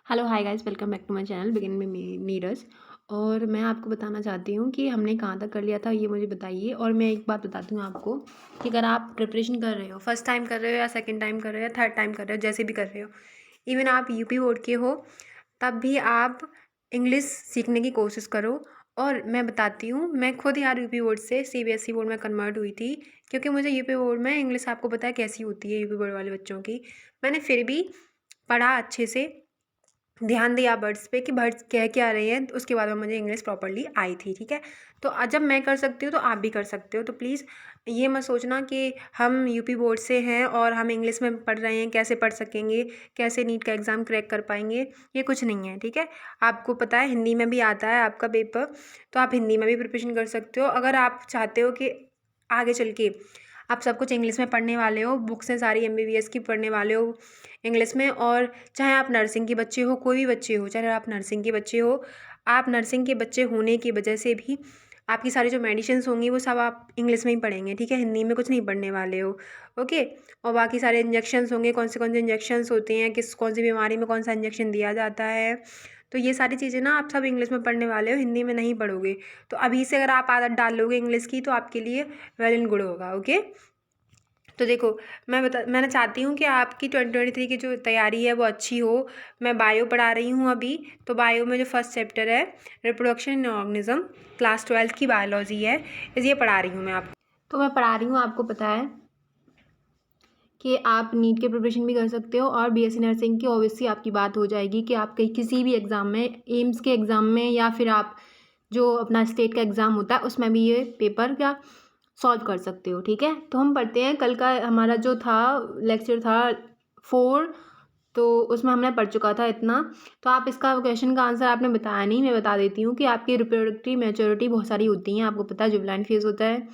Hello hi guys, welcome back to my channel begin में नीरज। और मैं आपको बताना चाहती हूँ कि हमने कहाँ तक कर लिया था, ये मुझे बताइए। और मैं एक बात बताती हूँ आपको कि अगर आप प्रिपरेशन कर रहे हो, फर्स्ट टाइम कर रहे हो या सेकंड टाइम कर रहे हो या थर्ड टाइम कर रहे हो, जैसे भी कर रहे हो, इवन आप यूपी बोर्ड के हो, तब भी आप इंग्लिश सीखने की कोशिश करो। और मैं बताती हूँ, मैं खुद यार यूपी बोर्ड से सीबीएसई बोर्ड में कन्वर्ट हुई थी, क्योंकि मुझे यूपी बोर्ड में इंग्लिश, आपको पता है कैसी होती है यूपी बोर्ड वाले बच्चों की। मैंने फिर भी पढ़ा अच्छे से, ध्यान दिया वर्ड्स पे कि वर्ड्स कह क्या रहे हैं, तो उसके बाद में मुझे इंग्लिश प्रॉपर्ली आई थी। ठीक है, तो जब मैं कर सकती हूँ तो आप भी कर सकते हो। तो प्लीज़ ये मत सोचना कि हम यूपी बोर्ड से हैं और हम इंग्लिश में पढ़ रहे हैं, कैसे पढ़ सकेंगे, कैसे नीट का एग्ज़ाम क्रैक कर पाएंगे। ये कुछ नहीं है। ठीक है, आपको पता है हिंदी में भी आता है आपका पेपर, तो आप हिंदी में भी प्रिपरेशन कर सकते हो। अगर आप चाहते हो कि आगे चल के आप सब कुछ इंग्लिश में पढ़ने वाले हो, बुक्स हैं सारी एमबीबीएस की पढ़ने वाले हो इंग्लिश में, और चाहे आप नर्सिंग के बच्चे हो, कोई भी बच्चे हो, चाहे आप नर्सिंग के बच्चे हो, आप नर्सिंग के बच्चे होने की वजह से भी आपकी सारी जो मेडिसिन्स होंगी वो सब आप इंग्लिश में ही पढ़ेंगे। ठीक है, हिंदी में कुछ नहीं पढ़ने वाले हो। ओके, और बाकी सारे इंजेक्शंस होंगे, कौन से इंजेक्शंस होते हैं, कौन सी बीमारी में कौन सा इंजेक्शन दिया जाता है, तो ये सारी चीज़ें ना आप सब इंग्लिश में पढ़ने वाले हो, हिंदी में नहीं पढ़ोगे। तो अभी से अगर आप आदत डाल लोगे इंग्लिश की, तो आपके लिए वेल एंड गुड होगा। ओके, तो देखो, मैंने चाहती हूँ कि आपकी 2023 की जो तैयारी है वो अच्छी हो। मैं बायो पढ़ा रही हूँ अभी, तो बायो में जो फर्स्ट चैप्टर है रिप्रोडक्शन इन ऑर्गेनिज्म, क्लास 12 की बायोलॉजी है, ये पढ़ा रही हूँ मैं आपको। तो मैं पढ़ा रही हूँ, आपको पता है कि आप नीट के प्रिपरेशन भी कर सकते हो, और बीएससी नर्सिंग की ऑब्वियसली आपकी बात हो जाएगी कि आप कहीं किसी भी एग्ज़ाम में, एम्स के एग्ज़ाम में, या फिर आप जो अपना स्टेट का एग्ज़ाम होता है उसमें भी ये पेपर क्या सॉल्व कर सकते हो। ठीक है, तो हम पढ़ते हैं। कल का हमारा जो था लेक्चर था 4, तो उसमें हमने पढ़ चुका था इतना। तो आप इसका क्वेश्चन का आंसर आपने बताया नहीं, मैं बता देती हूँ कि आपकी रिप्रोडक्टिव मैच्योरिटी बहुत सारी होती हैं, आपको पता है। जुबलाइन फेज़ होता है,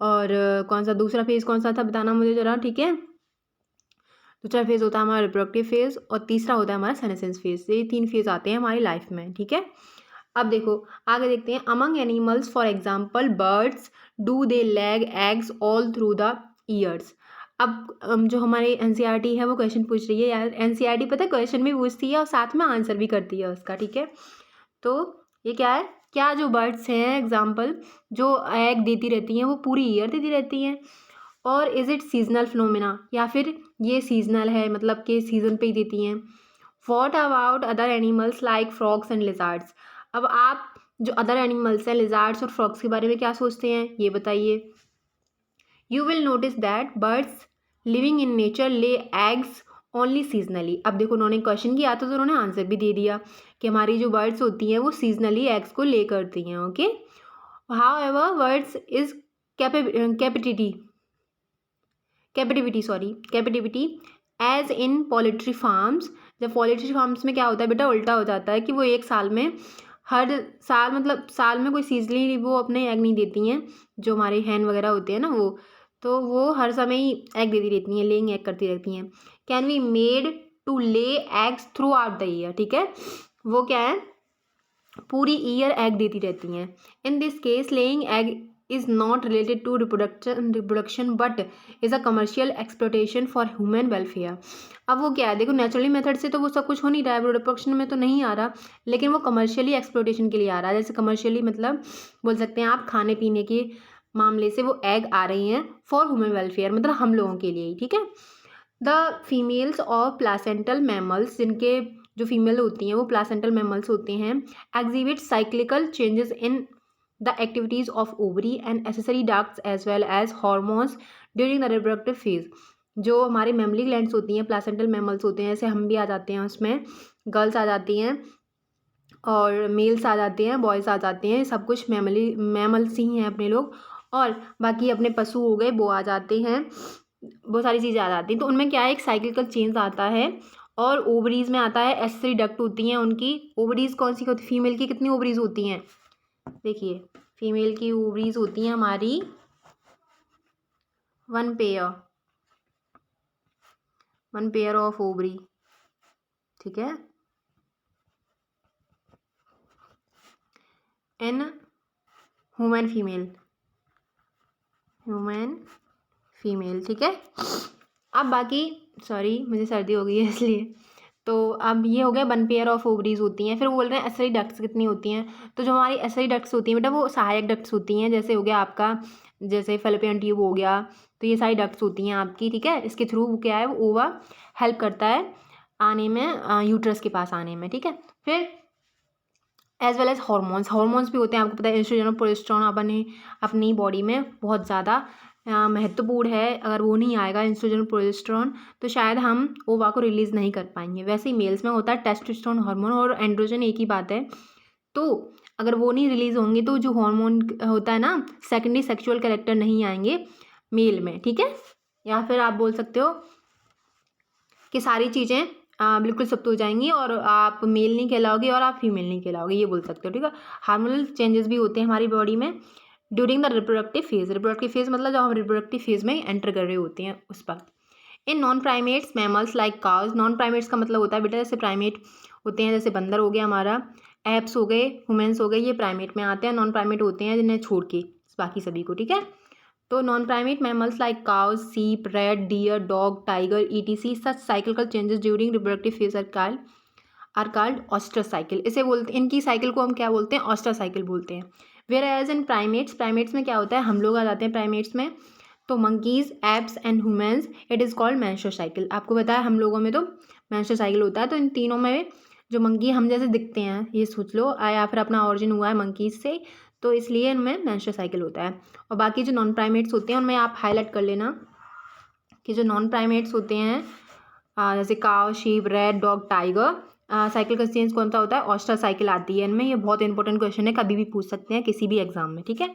और कौन सा दूसरा फेज़ कौन सा था बताना मुझे ज़रा। ठीक है, दूसरा फेज़ होता है हमारा रिप्रोडक्टिव फेज़, और तीसरा होता है हमारा सेनेसेंस फेज़। ये 3 फेज़ आते हैं हमारी लाइफ में। ठीक है, अब देखो आगे देखते हैं। Among animals for example birds, do they lag eggs all through the years. अब जो हमारी एनसीईआरटी है वो क्वेश्चन पूछ रही है यार। एनसीईआरटी पता है क्वेश्चन भी पूछती है और साथ में आंसर भी करती है उसका। ठीक है, तो ये क्या है, क्या जो बर्ड्स हैं एग्जाम्पल जो एग देती रहती हैं वो पूरी ईयर देती रहती हैं, और इज़ इट सीजनल फिनोमिना, या फिर ये सीजनल है, मतलब कि सीजन पे ही देती हैं। What about other animals like frogs and lizards. अब आप जो अदर एनिमल्स हैं, लिजार्ड्स और फ्रॉग्स के बारे में क्या सोचते हैं, ये बताइए। You will notice that birds living in nature lay eggs only seasonally. अब देखो उन्होंने क्वेश्चन किया तो उन्होंने आंसर भी दे दिया कि हमारी जो बर्ड्स होती हैं वो सीजनली एग्स को ले करती हैं। Okay, however birds is captivity captivity as in poultry farms. जब पोल्ट्री फार्म्स में क्या होता है बेटा, उल्टा हो जाता है कि वो एक साल में, हर साल मतलब साल में कोई सीजनली वो अपने एग नहीं देती हैं, जो हमारे हैन वगैरह होते हैं ना वो, तो वो हर समय ही एग देती रहती हैं, लेइंग एग करती रहती हैं। Can be made to lay eggs throughout the year. ठीक है, वो क्या है, पूरी ईयर एग देती रहती हैं। In this case laying egg is not related to reproduction but is a commercial exploitation for human welfare. अब वो क्या है, देखो नेचुरली मेथड से तो वो सब कुछ हो नहीं रहा है, रिप्रोडक्शन में तो नहीं आ रहा, लेकिन वो कमर्शियली एक्सप्लोटेशन के लिए आ रहा है। जैसे कमर्शियली मतलब बोल सकते हैं आप, खाने पीने के मामले से वो एग आ रही हैं फॉर ह्यूमन वेलफेयर, मतलब हम लोगों के लिए ही। ठीक है, the females of placental mammals, जिनके जो फीमेल होती हैं वो प्लासेंटल मैमल्स होते हैं, exhibit cyclical changes in the activities of ovary and accessory ducts as well as hormones during the reproductive phase. जो हमारे मेमली ग्लैंड्स होती हैं, प्लासेंटल मैमल्स होते हैं, जैसे हम भी आ जाते हैं उसमें, गर्ल्स आ जाती हैं और मेल्स आ जाते हैं, बॉयज़ आ जाते हैं, सब कुछ मैमल्स ही हैं अपने लोग। और बाकी अपने पशु हो गए वो आ जाते हैं, बहुत सारी चीज़ें आ जाती हैं। तो उनमें क्या है, एक साइक्लिकल चेंज आता है। और ओवरीज में आता है, एसेसरी डक्ट होती हैं उनकी। ओवरीज कौन सी होती है, फीमेल की कितनी ओवरीज होती हैं, देखिए फीमेल की ओवरीज होती हैं हमारी 1 पेयर, 1 पेयर ऑफ ओवरी। ठीक है, इन ह्यूमन फीमेल। ठीक है, अब बाकी, सॉरी मुझे सर्दी हो गई है इसलिए, तो अब ये हो गया 1 पेयर ऑफ ओवरीज होती हैं। फिर वो बोल रहे हैं एसरी डक्ट्स कितनी होती हैं। तो जो हमारी एसरी डक्ट्स होती हैं बेटा वो सहायक डक्ट्स होती हैं। जैसे हो गया आपका, जैसे फेलोपियन ट्यूब हो गया, तो ये सारी डक्ट्स होती हैं आपकी, ठीक है। इसके थ्रू वो क्या है, वो ओवा हेल्प करता है आने में, यूट्रस के पास आने में, ठीक है। फिर एज वेल एज हॉर्मोन्स भी होते हैं। आपको पता है एस्ट्रोजन और प्रोजेस्टेरोन अपनी बॉडी में बहुत ज़्यादा महत्वपूर्ण है। अगर वो नहीं आएगा एस्ट्रोजन और प्रोजेस्टेरोन तो शायद हम ओवा को रिलीज़ नहीं कर पाएंगे। वैसे ही मेल्स में होता है टेस्टोस्टेरोन हार्मोन और एंड्रोजन, एक ही बात है। तो अगर वो नहीं रिलीज़ होंगे तो जो हार्मोन होता है ना, सेकेंडरी सेक्सुअल कैरेक्टर नहीं आएंगे मेल में, ठीक है। या फिर आप बोल सकते हो कि सारी चीज़ें बिल्कुल सब तो हो जाएंगी और आप मेल नहीं कहलाओगे और आप फीमेल नहीं कहलाओगे, ये बोल सकते हो, ठीक है। हार्मोनल चेंजेस भी होते हैं हमारी बॉडी में during the reproductive phase. Reproductive phase मतलब जब हम रिप्रोडक्टिव फेज में एंटर कर रहे होते हैं उस वक्त। In non primates mammals like cause, non primates का मतलब होता है बेटा जैसे प्राइमेट होते हैं, जैसे बंदर हो गया हमारा, एप्स हो गए, ह्यूमन्स हो गए, ये प्राइमेट में आते हैं। नॉन प्राइमेट होते हैं जिन्हें छोड़ के बाकी सभी को, ठीक है। तो non primate mammals like cows, sheep, rat, deer, dog, tiger, ETC such cyclical changes during reproductive phase are called oestrous cycle. इसे बोलते, इनकी साइकिल को हम क्या बोलते हैं, ऑस्टर साइकिल बोलते हैं। वेयर एज इन प्राइमेट्स में क्या होता है, हम लोग आ जाते हैं प्राइमेट्स में, तो monkeys, apps and humans it is called menstrual cycle. आपको बताया हम लोगों में तो मेंस्ट्रुअल साइकिल होता है। तो इन तीनों में जो मंकी हम जैसे दिखते हैं ये सोच लो, या फिर अपना ऑरिजिन हुआ है मंकीज से, तो इसलिए इनमें मेंस्ट्रुअल साइकिल होता है। और बाकी जो नॉन प्राइमेट्स होते हैं उनमें आप हाईलाइट कर लेना कि जो नॉन प्राइमेट्स होते हैं जैसे काव, sheep, rat, dog, tiger, cycle का चेंज कौन सा होता है, ऑस्टर साइकिल आती है इनमें। ये बहुत इंपॉर्टेंट क्वेश्चन है, कभी भी पूछ सकते हैं किसी भी एग्जाम में, ठीक है।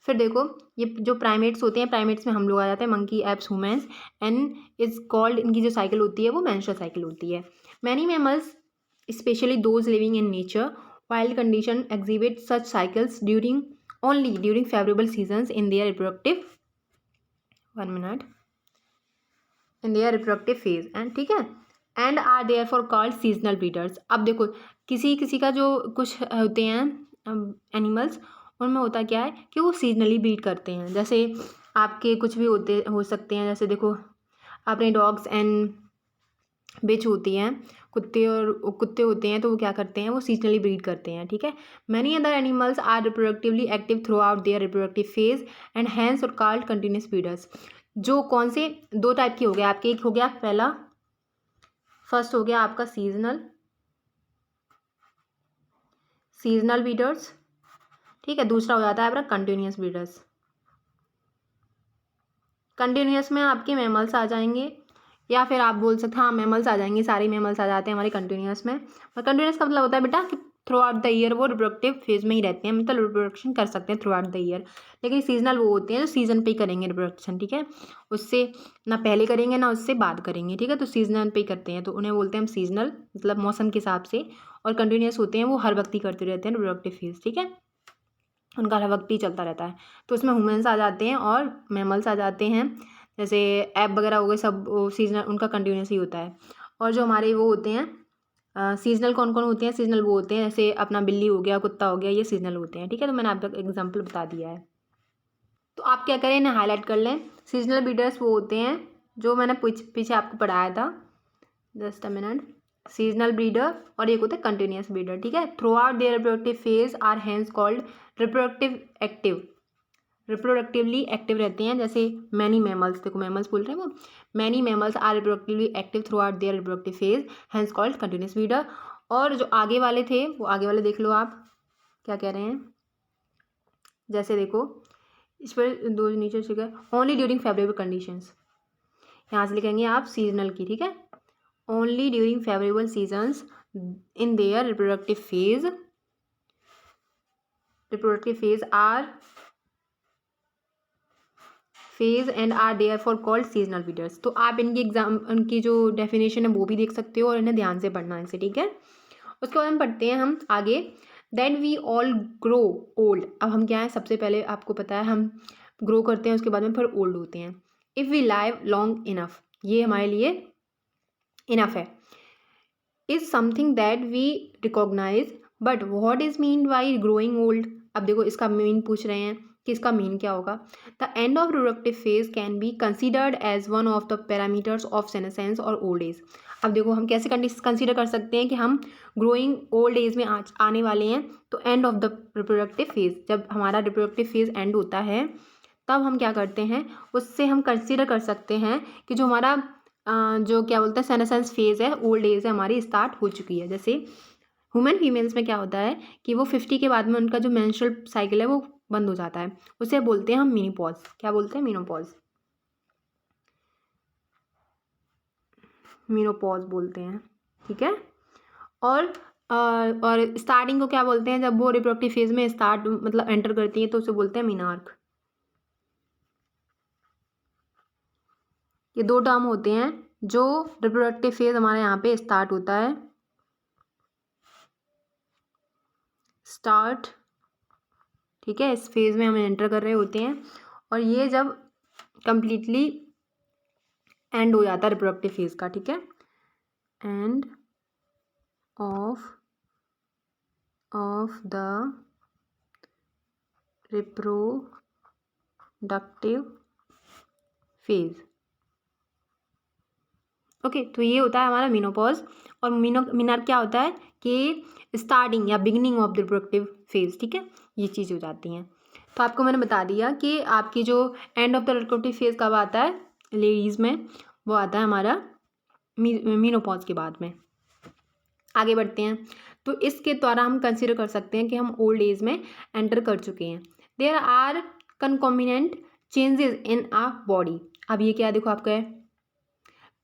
फिर देखो ये जो प्राइमेट्स होते हैं, प्राइमेट्स में हम लोग आ जाते हैं monkey, apps, humans and is called, इनकी जो साइकिल होती है वो मेंस्ट्रुअल साइकिल होती है। Many mammals especially those living in nature wild condition exhibit such cycles during favourable seasons in their reproductive phase and, ठीक है, and are therefore called seasonal breeders. अब देखो किसी किसी का जो कुछ होते हैं एनिमल्स, उनमें होता क्या है कि वो सीजनली ब्रीड करते हैं। जैसे आपके कुछ भी हो सकते हैं, जैसे देखो अपने डॉग्स एंड बिच होती हैं, कुत्ते होते हैं, तो वो क्या करते हैं, वो सीजनली ब्रीड करते हैं, ठीक है। Many other animals are reproductively active throughout their reproductive phase and hence और कॉल्ड कंटिन्यूस ब्रीडर्स। जो कौन से दो टाइप के हो गए आपके, एक हो गया पहला, फर्स्ट हो गया आपका सीजनल ब्रीडर्स, ठीक है। दूसरा हो जाता है आपका कंटिन्यूस ब्रीडर्स। कंटिन्यूस में आपके मैमल्स आ जाएंगे, या फिर आप बोल सकते हैं हाँ मैमल्स आ जाएंगे, सारे मैमल्स आ जाते हैं हमारे कंटिन्यूस में। और कंटिन्यूस का मतलब होता है बेटा कि थ्रू आउट द ईयर वो रिप्रोडक्टिव फेज में ही रहते हैं, मतलब रिप्रोडक्शन कर सकते हैं थ्रू आउट द ईयर। लेकिन सीजनल वो होते हैं जो सीजन पे ही करेंगे रिप्रोडक्शन, ठीक है। उससे ना पहले करेंगे ना उससे बाद करेंगे, ठीक है। तो सीजनल पे ही करते हैं, तो उन्हें बोलते हैं हम सीजनल, मतलब मौसम के हिसाब से। और कंटिन्यूस होते हैं वो हर वक्त ही करते रहते हैं रिप्रोडक्टिव फेज, ठीक है, उनका हर वक्त ही चलता रहता है। तो उसमें ह्यूमन्स आ जाते हैं और मैमल्स आ जाते हैं, जैसे ऐप वगैरह हो गए, सब सीजनल उनका कंटिन्यूस ही होता है। और जो हमारे वो होते हैं सीजनल, कौन कौन होते हैं, सीजनल वो होते हैं जैसे अपना बिल्ली हो गया, कुत्ता हो गया, ये सीजनल होते हैं, ठीक है। तो मैंने आप तक एग्जाम्पल बता दिया है। तो आप क्या करें, इन्हें हाईलाइट कर लें। सीजनल ब्रीडर्स वो होते हैं जो मैंने पीछे आपको पढ़ाया था, just a minute. Seasonal breeder और एक होता है कंटिन्यूस ब्रीडर, ठीक है। Throughout their reproductive phase are hence called reproductively active रहते हैं। जैसे मैनी मैमल्स, देखो मैमल्स बोल रहे हैं वो, many mammals are reproductively active throughout their reproductive phase hence called continuous breeder. और जो आगे वाले थे वो आगे वाले देख लो आप क्या कह रहे हैं। जैसे देखो इस पर दो नीचे शिखर, ओनली ड्यूरिंग फेवरेबल कंडीशंस, यहाँ से लिखेंगे आप सीजनल की, ठीक है। Only during favourable seasons in their reproductive phase and are therefore called seasonal breeders. तो आप उनकी जो डेफिनेशन है वो भी देख सकते हो और इन्हें ध्यान से पढ़ना है इसे, ठीक है। उसके बाद हम पढ़ते हैं हम आगे, then we all grow old. अब हम क्या है, सबसे पहले आपको पता है हम ग्रो करते हैं, उसके बाद में फिर ओल्ड होते हैं। If we live long enough, ये हमारे लिए इनफ है। Is something that we recognise, but what is mean by growing old. अब देखो इसका मीन पूछ रहे हैं कि इसका मीन क्या होगा। The end of reproductive phase can be considered as one of the parameters of senescence और ओल्ड एज। अब देखो हम कैसे कंसिडर कर सकते हैं कि हम ग्रोइंग ओल्ड एज में आने वाले हैं, तो end of the reproductive phase, जब हमारा रिप्रोडक्टिव फेज एंड होता है तब हम क्या करते हैं, उससे हम कंसिडर कर सकते हैं कि जो हमारा जो क्या बोलते हैं सेनेसेंस फेज है, ओल्ड एज है हमारी स्टार्ट हो चुकी है। जैसे ह्यूमन फीमेल्स में क्या होता है कि वो 50 के बाद में उनका जो मेंस्ट्रुअल साइकिल है वो बंद हो जाता है, उसे बोलते हैं हम मेनोपॉज। क्या बोलते हैं? मेनोपॉज। मेनोपॉज बोलते हैं, ठीक है। और स्टार्टिंग को क्या बोलते हैं, जब वो रिप्रोडक्टिव फेज में स्टार्ट मतलब एंटर करती है तो उसे बोलते हैं मीनार्क। ये दो टर्म होते हैं जो रिप्रोडक्टिव फेज हमारे यहाँ पे स्टार्ट होता है, स्टार्ट, ठीक है, इस फेज में हम एंटर कर रहे होते हैं, और ये जब कंप्लीटली एंड हो जाता है रिप्रोडक्टिव फेज का, ठीक है, end of the reproductive phase. Okay, तो ये होता है हमारा मेनोपॉज। और मीनार क्या होता है कि स्टार्टिंग या beginning of the reproductive phase, ठीक है, ये चीज़ हो जाती हैं। तो आपको मैंने बता दिया कि आपकी जो end of the reproductive phase कब आता है लेडीज़ में, वो आता है हमारा मेनोपॉज के बाद में। आगे बढ़ते हैं, तो इसके द्वारा हम कंसिडर कर सकते हैं कि हम ओल्ड एज में एंटर कर चुके हैं। There are concomitant changes in a body. अब ये क्या देखो आपका है,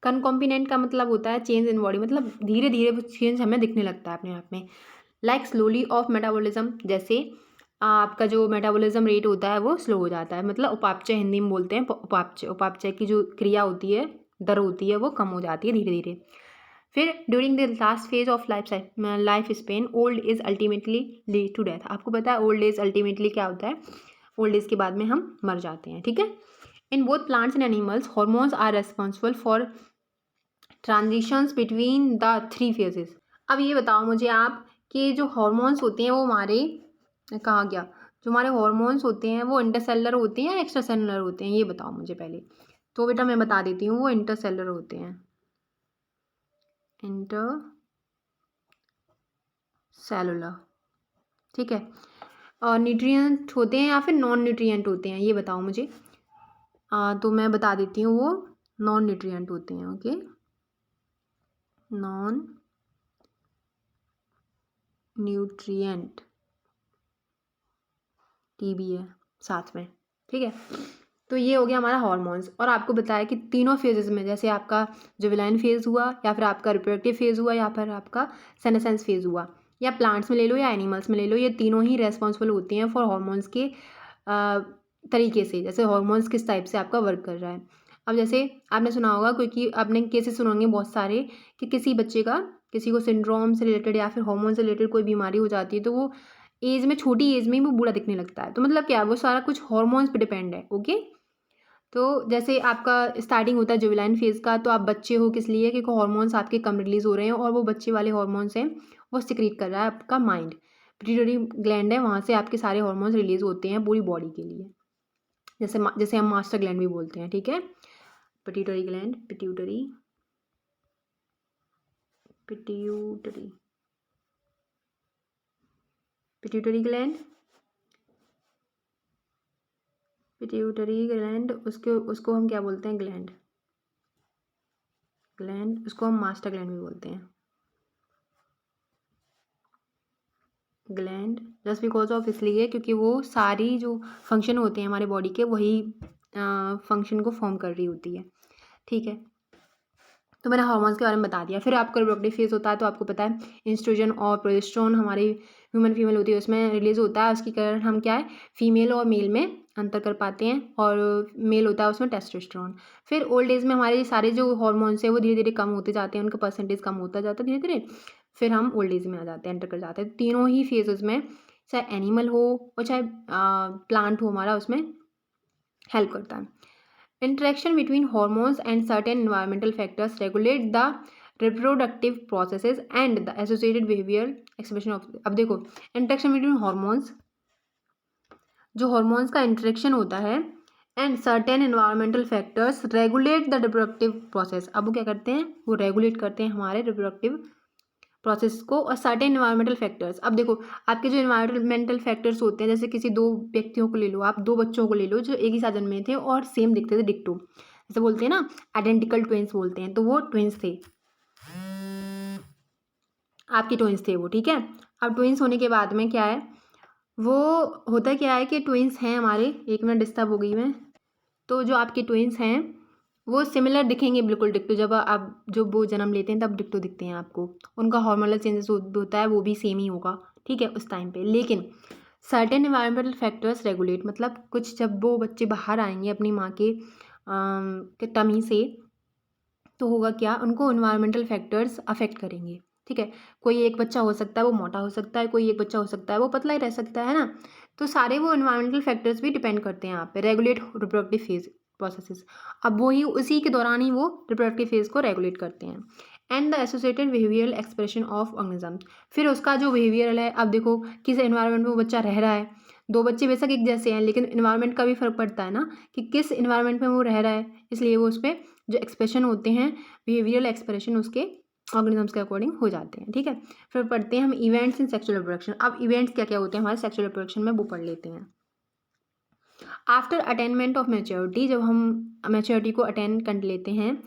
कनकॉम्बिनेंट का मतलब होता है चेंज इन बॉडी, मतलब धीरे धीरे वो चेंज हमें दिखने लगता है अपने आप में। लाइक स्लोली ऑफ मेटाबॉलिज्म, जैसे आपका जो मेटाबॉलिज्म रेट होता है वो स्लो हो जाता है, मतलब उपापचय हिंदी में बोलते हैं, उपापचय की जो क्रिया होती है, दर होती है, वो कम हो जाती है धीरे धीरे। फिर during the last phase of life span old age ultimately lead to death. आपको पता है ओल्ड एज अल्टीमेटली क्या होता है, ओल्ड एज के बाद में हम मर जाते हैं, ठीक है। In both plants and animals hormones are responsible for transitions between the 3 phases. अब ये बताओ मुझे आप कि जो हॉर्मोन्स होते हैं वो हमारे कहाँ गया, जो हमारे हॉर्मोन्स होते हैं वो इंटरसेलुलर होते हैं या एक्स्ट्रा सेलुलर होते हैं, ये बताओ मुझे पहले। तो बेटा मैं बता देती हूँ, वो इंटरसेलुलर होते हैं, इंटरसेलुलर, ठीक है। और न्यूट्रिएंट होते हैं या फिर नॉन न्यूट्रिएंट होते हैं, ये बताओ मुझे। तो मैं बता देती हूँ, वो नॉन न्यूट्रिएंट होते हैं, ओके, नॉन न्यूट्रिएंट, टी भी है साथ में, ठीक है। तो ये हो गया हमारा हॉर्मोन्स। और आपको बताया कि तीनों फेजेस में, जैसे आपका जुवेनाइल फेज हुआ, या फिर आपका रिप्रोडक्टिव फेज हुआ, या फिर आपका सेनेसेंस फेज हुआ, या प्लांट्स में ले लो या एनिमल्स में ले लो, ये तीनों ही रेस्पॉन्सिबल होते हैं फॉर हॉर्मोन्स के तरीके से, जैसे हॉर्मोन्स किस टाइप से आपका वर्क कर रहा है। अब जैसे आपने सुना होगा, क्योंकि आपने केसेस सुने होंगे बहुत सारे कि किसी बच्चे का, किसी को सिंड्रोम से रिलेटेड या फिर हार्मोन से रिलेटेड कोई बीमारी हो जाती है, तो वो एज में, छोटी एज में ही वो बूढ़ा दिखने लगता है। तो मतलब क्या, वो सारा कुछ हॉर्मोन्स पे डिपेंड है, ओके। तो जैसे आपका स्टार्टिंग होता है जुवेनाइल फेज का, तो आप बच्चे हो किस लिए, क्योंकि हॉर्मोन्स आपके कम रिलीज हो रहे हैं, और वो बच्चे वाले हॉर्मोन्स हैं वो सिक्रीट कर रहा है आपका माइंड, पिट्यूटरी ग्लैंड है, वहाँ से आपके सारे हॉर्मोन्स रिलीज होते हैं पूरी बॉडी के लिए, जैसे हम मास्टर ग्लैंड भी बोलते हैं, ठीक है। Pituitary gland, pituitary gland, pituitary gland, उसको हम क्या बोलते हैं, ग्लैंड, उसको हम मास्टर ग्लैंड भी बोलते हैं, ग्लैंड, जस्ट बिकॉज ऑफ इसलिए क्योंकि वो सारी जो फंक्शन होते हैं हमारे बॉडी के, वही फंक्शन को फॉर्म कर रही होती है, ठीक है। तो मैंने हार्मोन्स के बारे में बता दिया। फिर आपका रिप्रोडक्टिव फेज होता है, तो आपको पता है इंस्ट्रोजन और प्रोजेस्टेरोन हमारी ह्यूमन फीमेल होती है उसमें रिलीज होता है, उसके कारण हम क्या है, फीमेल और मेल में अंतर कर पाते हैं, और मेल होता है उसमें टेस्टोस्टेरोन। फिर ओल्ड एज में हमारे सारे जो हॉर्मोन्स हैं वो धीरे धीरे कम होते जाते हैं, उनका परसेंटेज कम होता जाता है धीरे धीरे, फिर हम ओल्ड एज में आ जाते हैं, एंटर कर जाते हैं। तीनों ही फेजेस में, चाहे एनिमल हो और चाहे प्लांट हो, हमारा उसमें हेल्प करता है। Interaction between hormones and certain environmental factors regulate the reproductive processes and the associated behavioral expression of। अब देखो, interaction between hormones, जो हॉर्मोन्स का इंटरेक्शन होता है and certain environmental factors regulate the reproductive process. अब वो क्या करते हैं, वो रेगुलेट करते हैं हमारे रिप्रोडक्टिव प्रोसेस को। और सर्टेन एनवायरमेंटल फैक्टर्स, अब देखो आपके जो एनवायरमेंटल फैक्टर्स होते हैं, जैसे किसी दो व्यक्तियों को ले लो, आप दो बच्चों को ले लो जो एक ही साथ जन्मे थे और सेम दिखते थे, डिक्टो, जैसे बोलते हैं ना आइडेंटिकल ट्विंस बोलते हैं, तो वो ट्विंस थे, आपके ट्विंस थे वो, ठीक है। अब ट्विंस होने के बाद में क्या है, वो होता क्या है कि ट्विंस हैं हमारे, एक मिनट डिस्टर्ब हो गई मैं, तो जो आपके ट्विंस हैं वो सिमिलर दिखेंगे बिल्कुल डिक्टो, जब आप जब वो जन्म लेते हैं तब डिक्टो दिखते हैं आपको, उनका हार्मोनल चेंजेस होता है वो भी सेम ही होगा, ठीक है, उस टाइम पे। लेकिन सर्टेन एनवायरमेंटल फैक्टर्स रेगुलेट, मतलब कुछ जब वो बच्चे बाहर आएंगे अपनी माँ के टमी से, तो होगा क्या, उनको एनवायरमेंटल फैक्टर्स अफेक्ट करेंगे, ठीक है। कोई एक बच्चा हो सकता है वो मोटा हो सकता है, कोई एक बच्चा हो सकता है वो पतला ही रह सकता है ना, तो सारे वो एनवायरमेंटल फैक्टर्स भी डिपेंड करते हैं यहाँ पे, रेगुलेट रिप्रोडक्टिव फेज प्रोसेसेस। अब वो ही उसी के दौरान ही वो रिप्रोडक्टिव फेज को रेगुलेट करते हैं। And the associated behavioural expression of organism, फिर उसका जो बिहेवियरल है, अब देखो किस एनवायरनमेंट में वो बच्चा रह रहा है, दो बच्चे बेशक एक जैसे हैं लेकिन इन्वायरमेंट का भी फर्क पड़ता है ना, कि किस इन्वायरमेंट में वो रह रहा है, इसलिए वो उस पर जो एक्सप्रेशन होते हैं, बिहेवियरल एक्सप्रेशन उसके ऑर्गेनिजम्स के अकॉर्डिंग हो जाते हैं, ठीक है। फिर पढ़ते हैं हम इवेंट्स इन सेक्सुअल रिप्रोडक्शन। अब इवेंट्स क्या क्या होते हैं हमारे सेक्सुअल रिप्रोडक्शन में, वो पढ़ लेते हैं। आफ्टर अटेनमेंट ऑफ मैच्योरिटी, जब हम मैच्योरिटी को अटेन कर लेते हैं,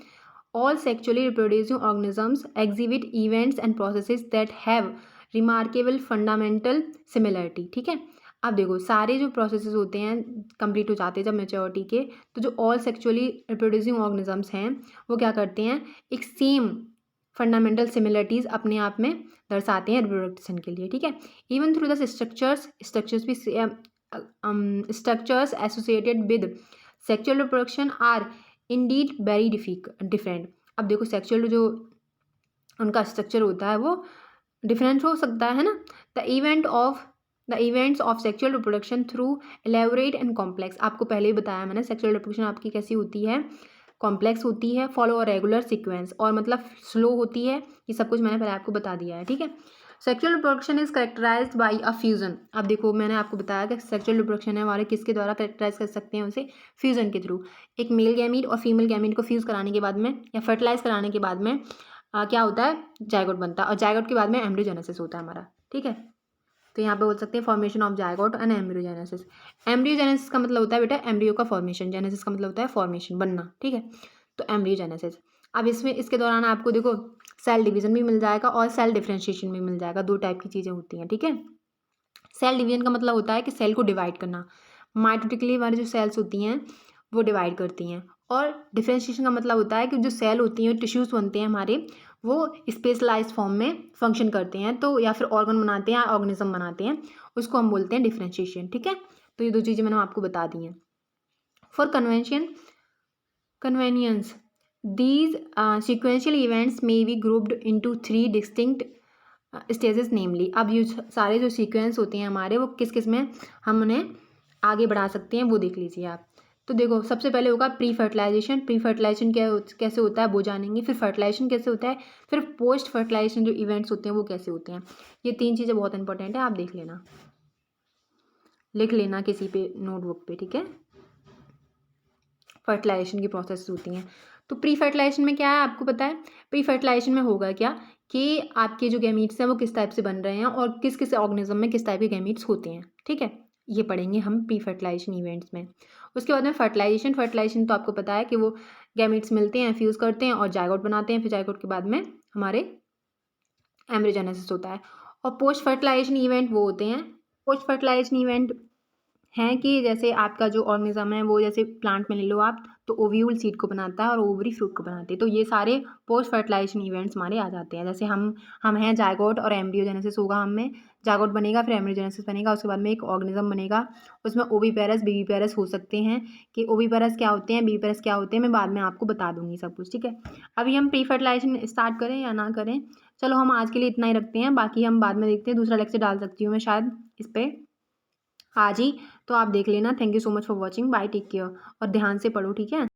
all sexually reproducing organisms exhibit events and processes that have remarkable fundamental similarity, ठीक है। अब देखो सारे जो प्रोसेसेस होते हैं कंप्लीट हो जाते हैं जब मैच्योरिटी के, तो जो ऑल सेक्चुअली रिप्रोड्यूसिंग ऑर्गेनिजम्स हैं वो क्या करते हैं, एक सेम फंडामेंटल सिमिलरिटीज़ अपने आप में दर्शाते हैं रिप्रोडक्शन के लिए, ठीक है। इवन थ्रू द स्ट्रक्चर्स भी structures associated with sexual reproduction are indeed very different. अब देखो सेक्चुअल जो उनका स्ट्रक्चर होता है वो डिफरेंट हो सकता है ना। The events of sexual reproduction through elaborate and complex, आपको पहले ही बताया मैंने सेक्चुअल रिप्रोडक्शन आपकी कैसी होती है, कॉम्प्लेक्स होती है, फॉलो और रेगुलर सीक्वेंस, और मतलब स्लो होती है, ये सब कुछ मैंने पहले आपको बता दिया है, ठीक है। Sexual reproduction is characterised by a fusion. अब देखो मैंने आपको बताया कि सेक्चुअल रिप्रोडक्शन है हमारे किसके द्वारा करेक्टराइज कर सकते हैं उसे, फ्यूजन के थ्रू। एक मेल गैमीट और फीमेल गैमीट को फ्यूज़ कराने के बाद में या फर्टिलाइज कराने के बाद में क्या होता है, जायगोट बनता है, और जायगोट के बाद में एम्ब्रियोजेनेसिस होता है हमारा, ठीक है। तो यहाँ पे बोल सकते हैं formation of zygote and embryogenesis. Embryogenesis का मतलब होता है बेटा एम्ब्रियो का फॉर्मेशन, जेनेसिस का मतलब होता है फॉर्मेशन, बनना, ठीक है। तो एम्ब्रियोजेनेसिस, अब इसमें इसके दौरान आपको देखो सेल डिवीजन भी मिल जाएगा और सेल डिफरेंशिएशन भी मिल जाएगा, दो टाइप की चीज़ें होती हैं, ठीक है। सेल डिवीजन का मतलब होता है कि सेल को डिवाइड करना, माइटोटिकली हमारी जो सेल्स होती हैं वो डिवाइड करती हैं, और डिफरेंशिएशन का मतलब होता है कि जो सेल होती हैं, टिश्यूज़ बनते हैं हमारे, वो स्पेशलाइज्ड फॉर्म में फंक्शन करते हैं, तो या फिर ऑर्गन बनाते हैं, ऑर्गेनिज्म बनाते हैं, उसको हम बोलते हैं डिफरेंशिएशन, ठीक है। तो ये दो चीज़ें मैंने आपको बता दी हैं। For convenience, these sequential events may be grouped into three distinct stages, namely, अब ये सारे जो सीक्वेंस होते हैं हमारे वो किस किस में हम उन्हें आगे बढ़ा सकते हैं वो देख लीजिए आप। तो देखो सबसे पहले होगा प्री फर्टिलाइजेशन। प्री फर्टिलाइजेशन कैसे होता है वो जानेंगे, फिर फर्टिलाइजेशन कैसे होता है, फिर पोस्ट फर्टिलाइजेशन जो इवेंट्स होते हैं वो कैसे होते हैं। ये तीन चीज़ें बहुत इंपॉर्टेंट है, आप देख लेना, लिख लेना किसी पे नोटबुक पे, ठीक है। फर्टिलाइजेशन की प्रोसेस होती हैं। तो प्री फर्टिलाइजेशन में क्या है आपको पता है, प्री फर्टिलाइजेशन में होगा क्या कि आपके जो गैमीट्स हैं वो किस टाइप से बन रहे हैं और किस किस ऑर्गेनिज्म में किस टाइप के गैमीट्स होते हैं, ठीक है। ये पढ़ेंगे हम प्री फर्टिलाइजेशन इवेंट्स में। उसके बाद में फर्टिलाइजेशन तो आपको पता है कि वो गैमीट्स मिलते हैं, फ्यूज़ करते हैं और जायगोट बनाते हैं, फिर जायगोट के बाद में हमारे एम्ब्रियोजेनेसिस होता है। और पोस्ट फर्टिलाइजेशन इवेंट वो होते हैं, पोस्ट फर्टिलाइजेशन इवेंट हैं कि जैसे आपका जो ऑर्गेनिज्म है वो जैसे प्लांट में ले लो आप, तो ओव्यूल सीड को बनाता है और ओवरी फ्रूट को बनाती है, तो ये सारे पोस्ट फर्टिलाइजेशन इवेंट्स हमारे आ जाते हैं। जैसे हम हैं जायगोट और एम्ब्रियोजेनेसिस होगा, हमें जायगोट बनेगा, फिर एम्ब्रियोजेनेसिस बनेगा, उसके बाद में एक ऑर्गेनिज्म बनेगा, उसमें ओविपेरस बीवीपेरस हो सकते हैं। कि ओविपेरस क्या होते हैं, बीवीपेरस क्या होते हैं, मैं बाद में आपको बता दूंगी सब कुछ, ठीक है। अभी हम प्री फर्टिलाइजेशन स्टार्ट करें या ना करें, चलो हम आज के लिए इतना ही रखते हैं, बाकी हम बाद में देखते हैं, दूसरा लेक्चर डाल सकती हूँ मैं शायद इस पर आज ही, तो आप देख लेना। Thank you so much for watching, bye, take care, और ध्यान से पढ़ो, ठीक है।